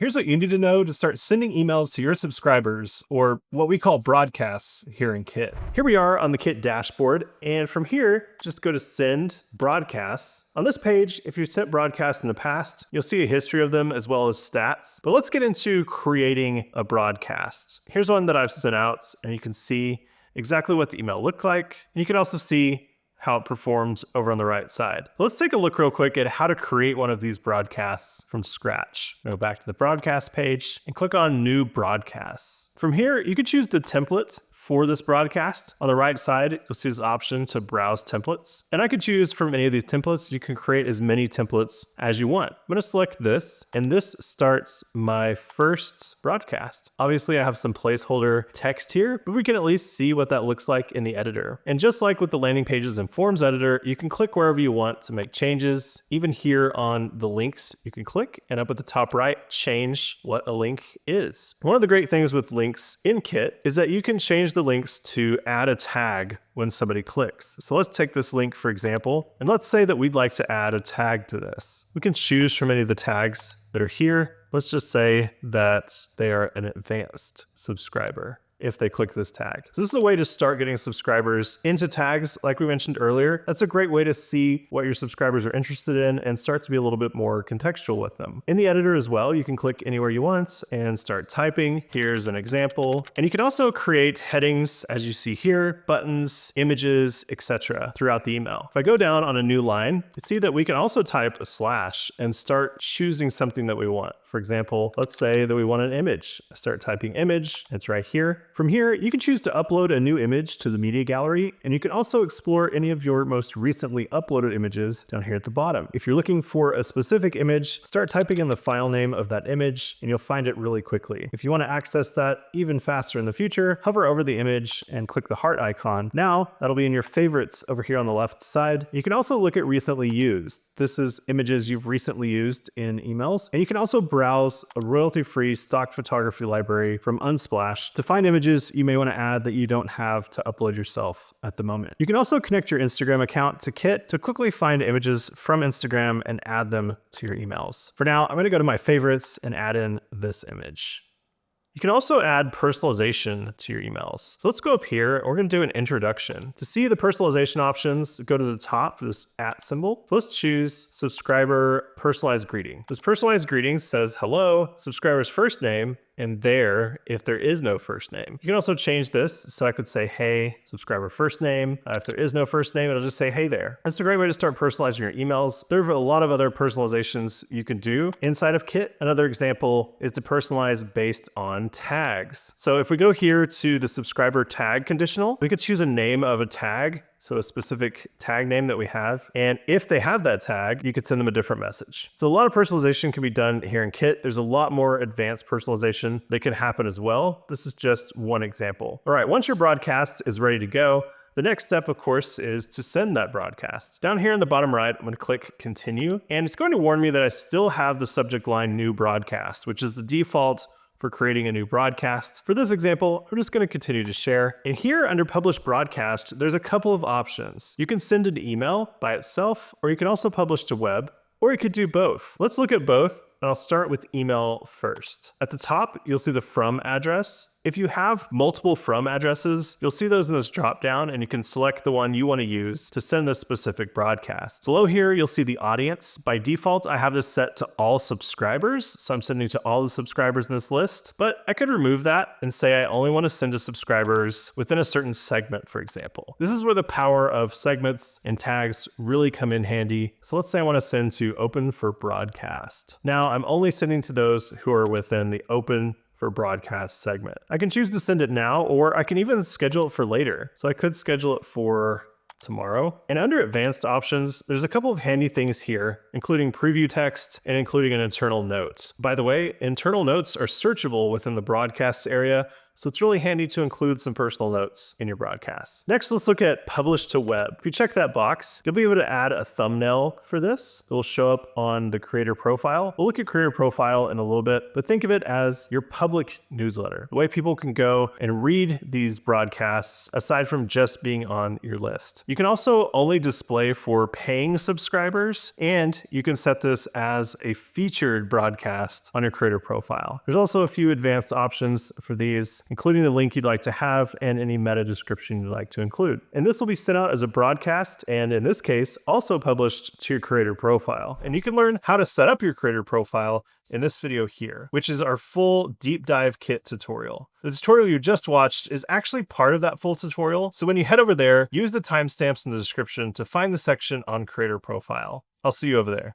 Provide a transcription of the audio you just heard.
Here's what you need to know to start sending emails to your subscribers, or what we call broadcasts here in Kit. Here we are on the Kit dashboard, and from here, just go to Send Broadcasts. On this page, if you've sent broadcasts in the past, you'll see a history of them as well as stats. But let's get into creating a broadcast. Here's one that I've sent out, and you can see exactly what the email looked like. And you can also see how it performs over on the right side. Let's take a look real quick at how to create one of these broadcasts from scratch. Go back to the broadcast page and click on New Broadcasts. From here, you can choose the template for this broadcast. On the right side, you'll see this option to browse templates. And I could choose from any of these templates. You can create as many templates as you want. I'm gonna select this, and this starts my first broadcast. Obviously, I have some placeholder text here, but we can at least see what that looks like in the editor. And just like with the landing pages and forms editor, you can click wherever you want to make changes. Even here on the links, you can click, and up at the top right, change what a link is. One of the great things with links in Kit is that you can change the links to add a tag when somebody clicks. So let's take this link for example, and let's say that we'd like to add a tag to this. We can choose from any of the tags that are here. Let's just say that they are an advanced subscriber if they click this tag. So this is a way to start getting subscribers into tags like we mentioned earlier. That's a great way to see what your subscribers are interested in and start to be a little bit more contextual with them. In the editor as well, you can click anywhere you want and start typing. Here's an example. And you can also create headings as you see here, buttons, images, etc. throughout the email. If I go down on a new line, you see that we can also type a slash and start choosing something that we want. For example, let's say that we want an image. I start typing image, it's right here. From here, you can choose to upload a new image to the media gallery, and you can also explore any of your most recently uploaded images down here at the bottom. If you're looking for a specific image, start typing in the file name of that image, and you'll find it really quickly. If you want to access that even faster in the future, hover over the image and click the heart icon. Now, that'll be in your favorites over here on the left side. You can also look at recently used. This is images you've recently used in emails, and you can also browse a royalty-free stock photography library from Unsplash to find images you may want to add that you don't have to upload yourself at the moment. You can also connect your Instagram account to Kit to quickly find images from Instagram and add them to your emails. For now, I'm going to go to my favorites and add in this image. You can also add personalization to your emails. So let's go up here. We're going to do an introduction. To see the personalization options, go to the top, this @ symbol. So let's choose subscriber personalized greeting. This personalized greeting says hello, subscriber's first name, and there, if there is no first name. You can also change this. So I could say, hey, subscriber first name. If there is no first name, it'll just say, hey there. That's a great way to start personalizing your emails. There are a lot of other personalizations you can do inside of Kit. Another example is to personalize based on tags. So if we go here to the subscriber tag conditional, we could choose a name of a tag. So a specific tag name that we have. And if they have that tag, you could send them a different message. So a lot of personalization can be done here in Kit. There's a lot more advanced personalization that can happen as well. This is just one example. All right, once your broadcast is ready to go, the next step, of course, is to send that broadcast. Down here in the bottom right, I'm going to click continue, and it's going to warn me that I still have the subject line new broadcast, which is the default for creating a new broadcast. For this example, I'm just going to continue to share. And here under publish broadcast, there's a couple of options. You can send an email by itself, or you can also publish to web, or you could do both. Let's look at both, and I'll start with email first. At the top, you'll see the from address. If you have multiple from addresses, you'll see those in this dropdown, and you can select the one you want to use to send this specific broadcast. Below here, you'll see the audience. By default, I have this set to all subscribers, so I'm sending to all the subscribers in this list, but I could remove that and say I only want to send to subscribers within a certain segment, for example. This is where the power of segments and tags really come in handy. So let's say I want to send to open for broadcast. Now, I'm only sending to those who are within the open for broadcast segment. I can choose to send it now, or I can even schedule it for later. So I could schedule it for tomorrow. And under advanced options, there's a couple of handy things here, including preview text and including an internal note. By the way, internal notes are searchable within the broadcasts area. So it's really handy to include some personal notes in your broadcasts. Next, let's look at publish to web. If you check that box, you'll be able to add a thumbnail for this. It will show up on the creator profile. We'll look at creator profile in a little bit, but think of it as your public newsletter, the way people can go and read these broadcasts aside from just being on your list. You can also only display for paying subscribers, and you can set this as a featured broadcast on your creator profile. There's also a few advanced options for these, including the link you'd like to have and any meta description you'd like to include. And this will be sent out as a broadcast, and in this case, also published to your creator profile. And you can learn how to set up your creator profile in this video here, which is our full deep dive kit tutorial. The tutorial you just watched is actually part of that full tutorial, so when you head over there, use the timestamps in the description to find the section on creator profile. I'll see you over there.